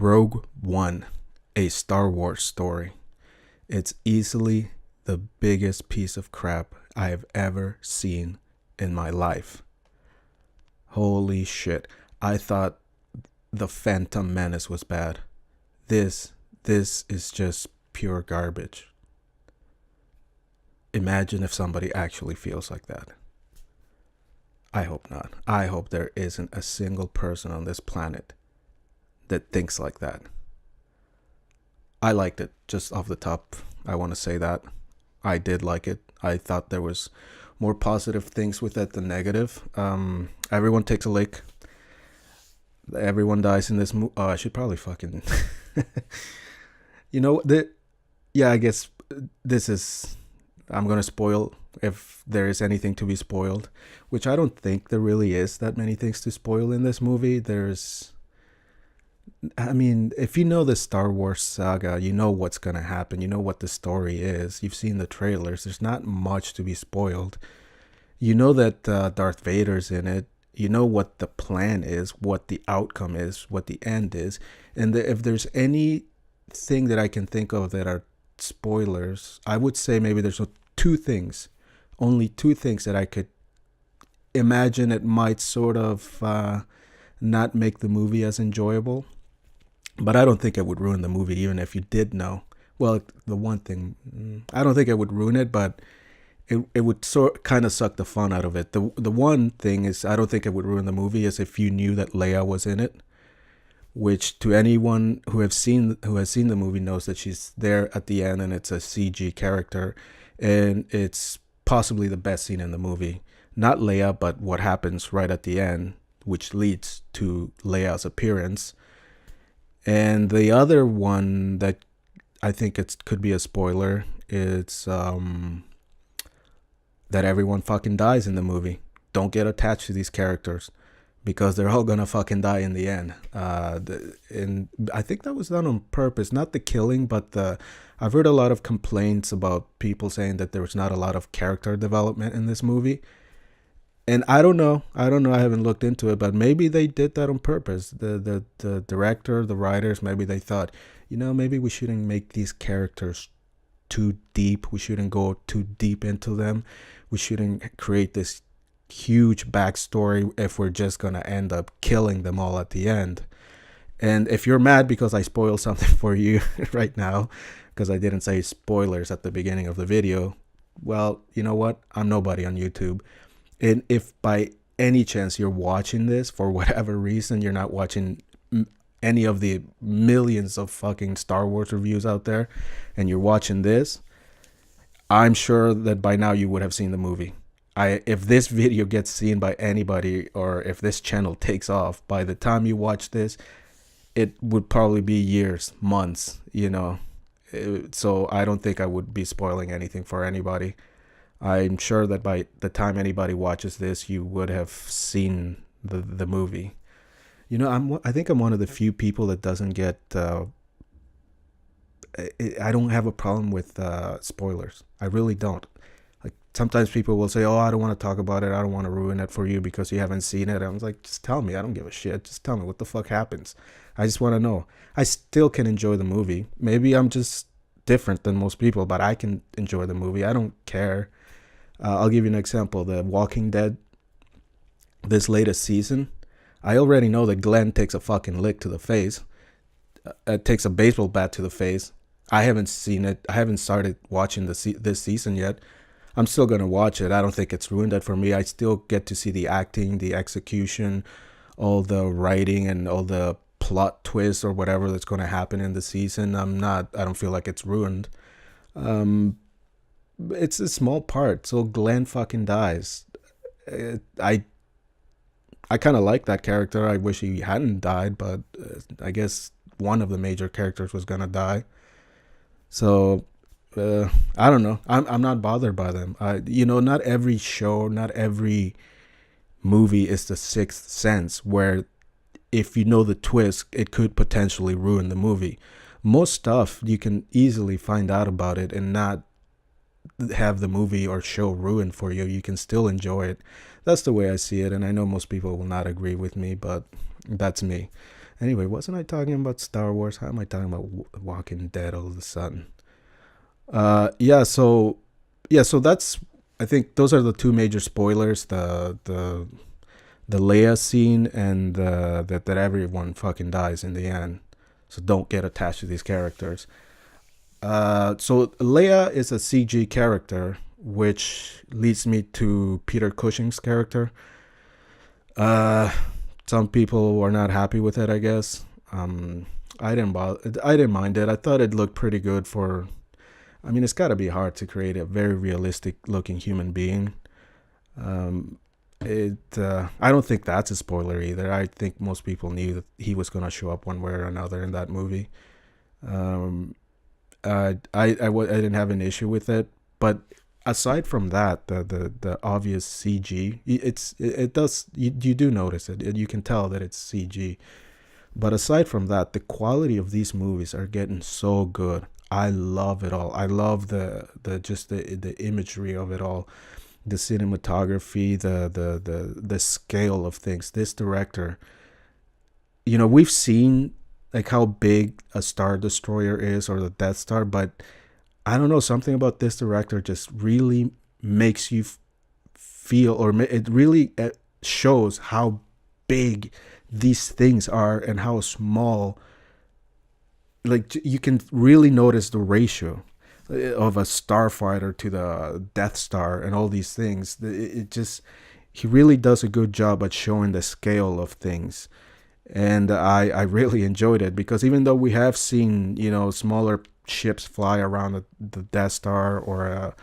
Rogue One, a Star Wars story. It's easily the biggest piece of crap I have ever seen in my life. Holy shit. I thought The Phantom Menace was bad. This is just pure garbage. Imagine if somebody actually feels like that. I hope not. I hope there isn't a single person on this planet that thinks like that. I liked it, just off the top. I want to say that. I did like it. I thought there was more positive things with it than negative. Everyone takes a lick. Everyone dies in this movie. Oh, I should probably fucking... I guess this is... I'm going to spoil if there is anything to be spoiled, which I don't think there really is that many things to spoil in this movie. If you know the Star Wars saga, you know what's going to happen. You know what the story is. You've seen the trailers. There's not much to be spoiled. You know that Darth Vader's in it. You know what the plan is, what the outcome is, what the end is. And if there's anything that I can think of that are spoilers, I would say maybe there's only two things that I could imagine it might sort of not make the movie as enjoyable. But I don't think it would ruin the movie even if you did know. Well, the one thing, I don't think it would ruin it, but it would kind of suck the fun out of it. The one thing is, I don't think it would ruin the movie is if you knew that Leia was in it, which to anyone who has seen the movie knows that she's there at the end and it's a CG character, and it's possibly the best scene in the movie. Not Leia, but what happens right at the end, which leads to Leia's appearance. And the other one that I think it could be a spoiler, it's that everyone fucking dies in the movie. Don't get attached to these characters because they're all gonna fucking die in the end. And I think that was done on purpose, not the killing, but I've heard a lot of complaints about people saying that there was not a lot of character development in this movie. And I don't know. I haven't looked into it, but maybe they did that on purpose. The director, the writers, maybe they thought, maybe we shouldn't make these characters too deep. We shouldn't go too deep into them. We shouldn't create this huge backstory if we're just going to end up killing them all at the end. And if you're mad because I spoiled something for you right now, because I didn't say spoilers at the beginning of the video, well, you know what? I'm nobody on YouTube. And if by any chance you're watching this for whatever reason, you're not watching any of the millions of fucking Star Wars reviews out there, and you're watching this, I'm sure that by now you would have seen the movie. If this video gets seen by anybody, or if this channel takes off, by the time you watch this, it would probably be years, months, So I don't think I would be spoiling anything for anybody. I'm sure that by the time anybody watches this, you would have seen the movie. I think I'm one of the few people that doesn't get... I don't have a problem with spoilers. I really don't. Like, sometimes people will say, oh, I don't want to talk about it. I don't want to ruin it for you because you haven't seen it. I was like, just tell me. I don't give a shit. Just tell me what the fuck happens. I just want to know. I still can enjoy the movie. Maybe I'm just different than most people, but I can enjoy the movie. I don't care. I'll give you an example. The Walking Dead, this latest season, I already know that Glenn takes a fucking lick to the face. Takes a baseball bat to the face. I haven't seen it. I haven't started watching this season yet. I'm still going to watch it. I don't think it's ruined it for me. I still get to see the acting, the execution, all the writing, and all the plot twists or whatever that's going to happen in the season. I don't feel like it's ruined. It's a small part, so Glenn fucking dies. I kind of like that character. I wish he hadn't died, but I guess one of the major characters was gonna die. So I don't know. I'm not bothered by them. Not every show, not every movie is The Sixth Sense, where if you know the twist, it could potentially ruin the movie. Most stuff you can easily find out about it and not have the movie or show ruined for you. You can still enjoy it. That's the way I see it, and I know most people will not agree with me, but that's me. Anyway, wasn't I talking about Star Wars? How am I talking about Walking Dead all of a sudden? Yeah. So yeah. So that's. I think those are the two major spoilers: the Leia scene and that everyone fucking dies in the end. So don't get attached to these characters. So Leia is a CG character, which leads me to Peter Cushing's character. Uh, some people were not happy with it, I guess. I didn't bother, I didn't mind it. I thought it looked pretty good for. I mean, it's got to be hard to create a very realistic looking human being. Um, it. I don't think that's a spoiler either. I think most people knew that he was gonna show up one way or another in that movie. Um, I didn't have an issue with it, but aside from that, the obvious CG, it does you do notice it. You can tell that it's CG. But aside from that, the quality of these movies are getting so good. I love it all. I love the imagery of it all, the cinematography, the scale of things. This director, we've seen like how big a Star Destroyer is or the Death Star, but I don't know, something about this director just really makes you feel, or it really shows how big these things are and how small. Like you can really notice the ratio of a starfighter to the Death Star and all these things. It just, he really does a good job at showing the scale of things, and I really enjoyed it because even though we have seen smaller ships fly around the Death Star or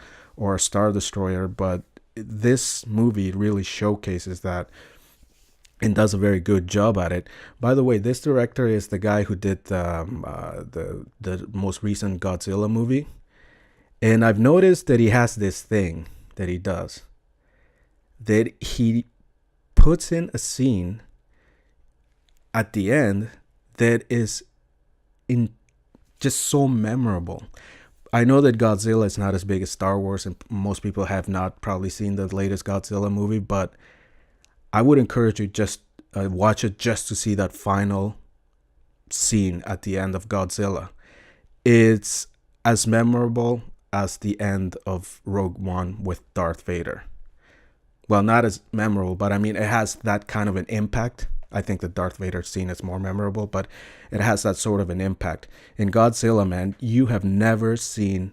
a Star Destroyer, but this movie really showcases that and does a very good job at it. By the way, this director is the guy who did the most recent Godzilla movie, and I've noticed that he has this thing that he does, that he puts in a scene at the end that is in just so memorable. I know that Godzilla is not as big as Star Wars, and most people have not probably seen the latest Godzilla movie, but I would encourage you just watch it just to see that final scene at the end of Godzilla. It's as memorable as the end of Rogue One with Darth Vader. Well, not as memorable, but I mean, it has that kind of an impact. I think the Darth Vader scene is more memorable, but it has that sort of an impact. In Godzilla, man, you have never seen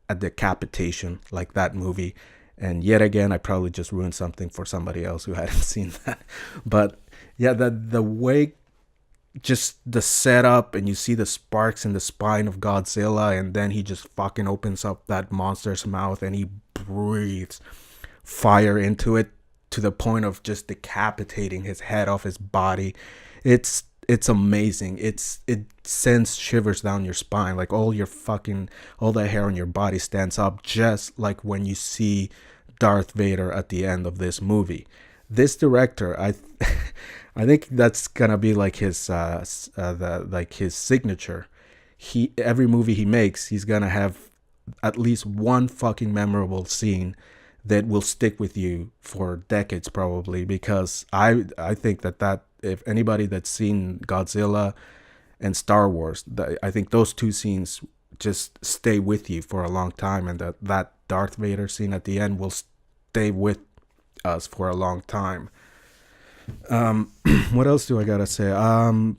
a decapitation like that movie. And yet again, I probably just ruined something for somebody else who hadn't seen that. But yeah, the way, just the setup, and you see the sparks in the spine of Godzilla, and then he just fucking opens up that monster's mouth and he breathes fire into it to the point of just decapitating his head off his body. It's amazing. It sends shivers down your spine. Like all the hair on your body stands up, just like when you see Darth Vader at the end of this movie. This director, I think that's gonna be like his his signature. Every movie he makes, he's gonna have at least one fucking memorable scene that will stick with you for decades probably, because I think that if anybody that's seen Godzilla and Star Wars, I think those two scenes just stay with you for a long time, and that Darth Vader scene at the end will stay with us for a long time. What else do I gotta say? I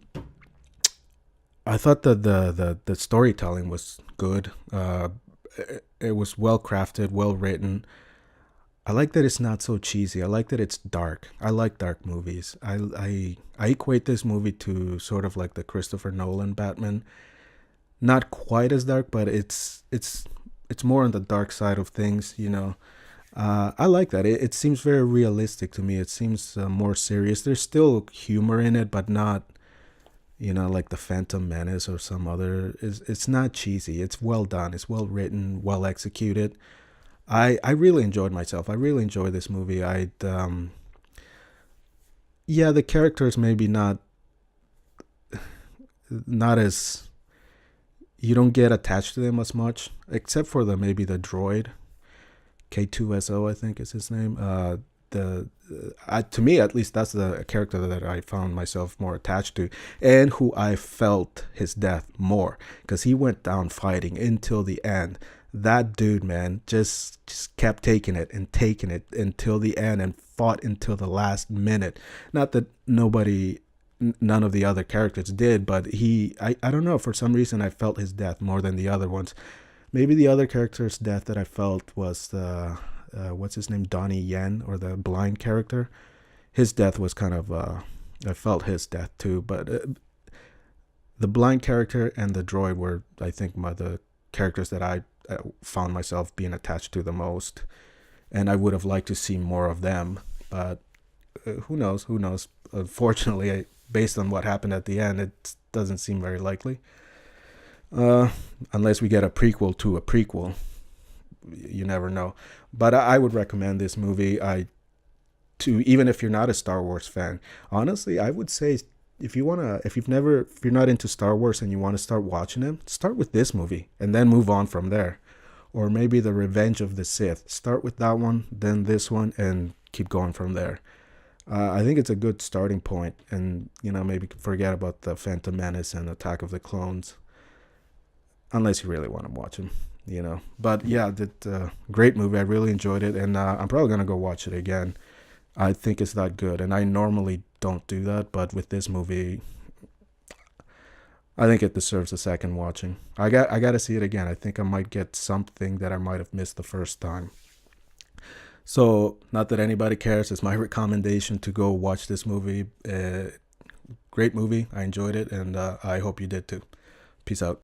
thought that the storytelling was good. It was well crafted, well written. I like that it's not so cheesy. I like that it's dark. I like dark movies. I equate this movie to sort of like the Christopher Nolan Batman. Not quite as dark, but it's more on the dark side of things. I like that. It seems very realistic to me. It seems more serious. There's still humor in it, but not like the Phantom Menace or some other. It's not cheesy. It's well done. It's well written, well executed. I really enjoyed myself. I really enjoyed this movie. Yeah, the characters maybe not as, you don't get attached to them as much, except for maybe the droid K2SO, I think is his name. to me at least, that's the character that I found myself more attached to, and who I felt his death more, because he went down fighting until the end. That dude, man, just kept taking it until the end, and fought until the last minute. Not that none of the other characters did, but I don't know, for some reason I felt his death more than the other ones. Maybe the other character's death that I felt was the what's his name, Donnie Yen, or the blind character. His death was kind of I felt his death too, but the blind character and the droid were, I think, the characters that I found myself being attached to the most, and I would have liked to see more of them. But who knows? Who knows? Unfortunately, based on what happened at the end, it doesn't seem very likely. Uh, Unless we get a prequel to a prequel, you never know. But I would recommend this movie. To even if you're not a Star Wars fan, honestly, I would say, if you're not into Star Wars and you want to start watching them, start with this movie and then move on from there. Or maybe The Revenge of the Sith. Start with that one, then this one, and keep going from there. I think it's a good starting point, and maybe forget about the Phantom Menace and Attack of the Clones, unless you really want to watch them. But yeah, that great movie. I really enjoyed it, and I'm probably gonna go watch it again. I think it's that good, and I normally don't do that, but with this movie, I think it deserves a second watching. I got to see it again. I think I might get something that I might have missed the first time. So, not that anybody cares, it's my recommendation to go watch this movie. Great movie. I enjoyed it, and I hope you did too. Peace out.